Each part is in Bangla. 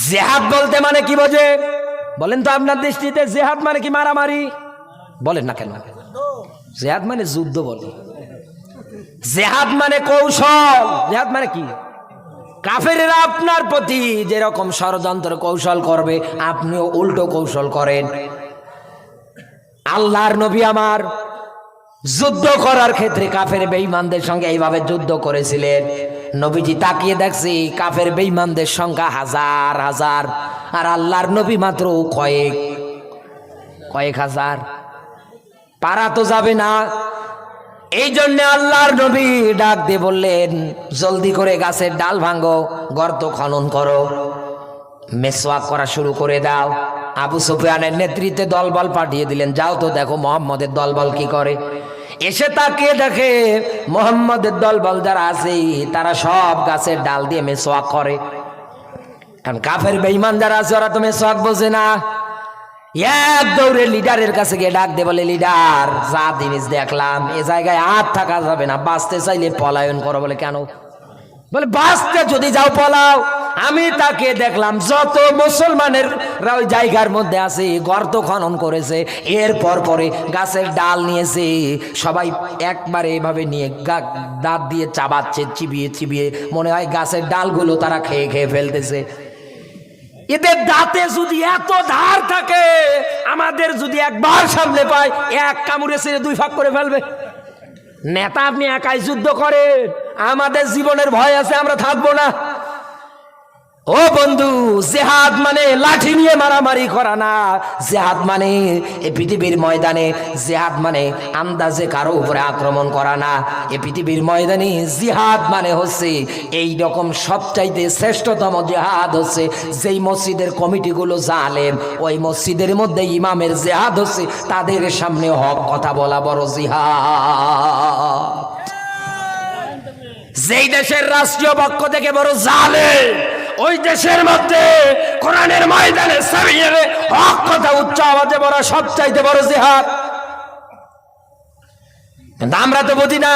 জেহাদ বলতে মানে কি বোঝে বলেন তো আপনার দৃষ্টিতে? জেহাদ মানে কি মারামারি? বলেন না কেন? জেহাদ মানে যুদ্ধ বলে। জেহাদ মানে কৌশল। জেহাদ মানে কি? কাফেরেরা আপনার প্রতি যেরকম ষড়যন্ত্র কৌশল করবে আপনিও উল্টো কৌশল করেন। আল্লাহর নবী আমার যুদ্ধ করার ক্ষেত্রে কাফের বেঈমানদের সঙ্গে এইভাবে যুদ্ধ করেছিলেন। নবীজি তাকিয়ে দেখছি কাফের বেঈমানদের সংখ্যা হাজার হাজার, আর আল্লাহর নবী মাত্র কয়েক হাজার। পারা তো যাবে না। এই জন্য আল্লাহর নবী ডাক দিয়ে বললেন, জলদি করে গাছের ডাল ভাঙো, গর্ত খনন করো, মেসওয়াক করা শুরু করে দাও। আবু সুফিয়ানের নেতৃত্বে দলবল পাঠিয়ে দিলেন, যাও তো দেখো মুহাম্মদের দলবল কি করে। এসে তাকিয়ে দেখে মুহাম্মদের দলবল যারা আছে তারা সব গাছের ডাল দিয়ে মেসওয়াক করে। কারণ কাফের বেঈমান যারা আছে ওরা তো মেসওয়াক বোঝে না। এক দৌড়ে লিডারের কাছে গিয়ে ডাক দিয়ে বলে, লিডার যা জিনিস দেখলাম এ জায়গায় আর থাকা যাবে না, বাঁচতে চাইলে পলায়ন করো। বলে কেন? বলে বাঁচতে যদি যাও পলাও। আমি তাকে দেখলাম যত মুসলমানের ওই জায়গার মধ্যে আছে গর্ত খনন করেছে, এরপর পরে গাছের ডাল নিয়েছে, সবাই একবারে এভাবে নিয়ে দাঁত দিয়ে চাবাচ্ছে, চিবিয়ে চিবিয়ে, মনে হয় গাছের ডালগুলো তারা খেয়ে খেয়ে ফেলতেছে। এদের দাঁতে যদি এত ধার থাকে, আমাদের যদি একবার সামনে পায় এক কামড়ে ছেড়ে দুই ভাগ করে ফেলবে। নেতা আপনি একাই যুদ্ধ করেন, আমাদের জীবনের ভয় আছে, আমরা থাকবো না। ও বন্ধু, জেহাদ মানে লাঠি নিয়ে মারামারি করা না। জেহাদ মানে এই পৃথিবীর ময়দানে, জেহাদ মানে আন্দাজে কারো উপরে আক্রমণ করা না। এই পৃথিবীর ময়দানে জিহাদ মানে হচ্ছে এই রকম সবচাইতে শ্রেষ্ঠতম জেহাদ হচ্ছে যেই মসজিদের কমিটিগুলো জালেম, ওই মসজিদের মধ্যে ইমামের জেহাদ হচ্ছে তাদের সামনে হক কথা বলা বড় জিহাদ। যেই দেশের রাষ্ট্রীয় পক্ষ থেকে বড় জালেম, ওই দেশের মধ্যে কোরআনের ময়দানে সাবিয়ে হক কথা উচ্চ আওয়াজে বলা সবচাইতে বড় জিহাদ। কিন্তু আমরা তো বুঝি না,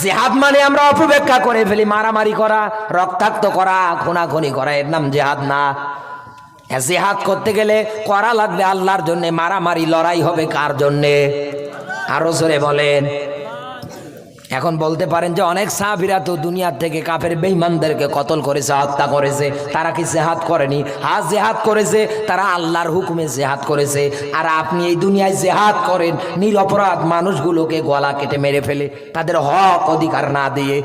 জিহাদ মানে আমরা অপব্যাখ্যা করে ফেলি। মারামারি করা, রক্তাক্ত করা, খুনাখুনি করা, এর নাম জিহাদ না। জিহাদ করতে গেলে করা লাগবে আল্লাহর জন্য। মারামারি লড়াই হবে কার জন্যে? আরো জোরে বলেন। এখন বলতে পারেন যে অনেক সাহাবীরা তো দুনিয়ার থেকে কাফের বেঈমানদেরকে কতল করেছে, হত্যা করেছে, তারা কি জিহাদ করেনি? হ্যাঁ, জিহাদ করেছে, তারা আল্লাহর হুকুমে জিহাদ করেছে। আর আপনি এই দুনিয়ায় জিহাদ করেন নিরপরাধ মানুষগুলোকে গলা কেটে মেরে ফেলে, তাদের হক অধিকার না দিয়ে।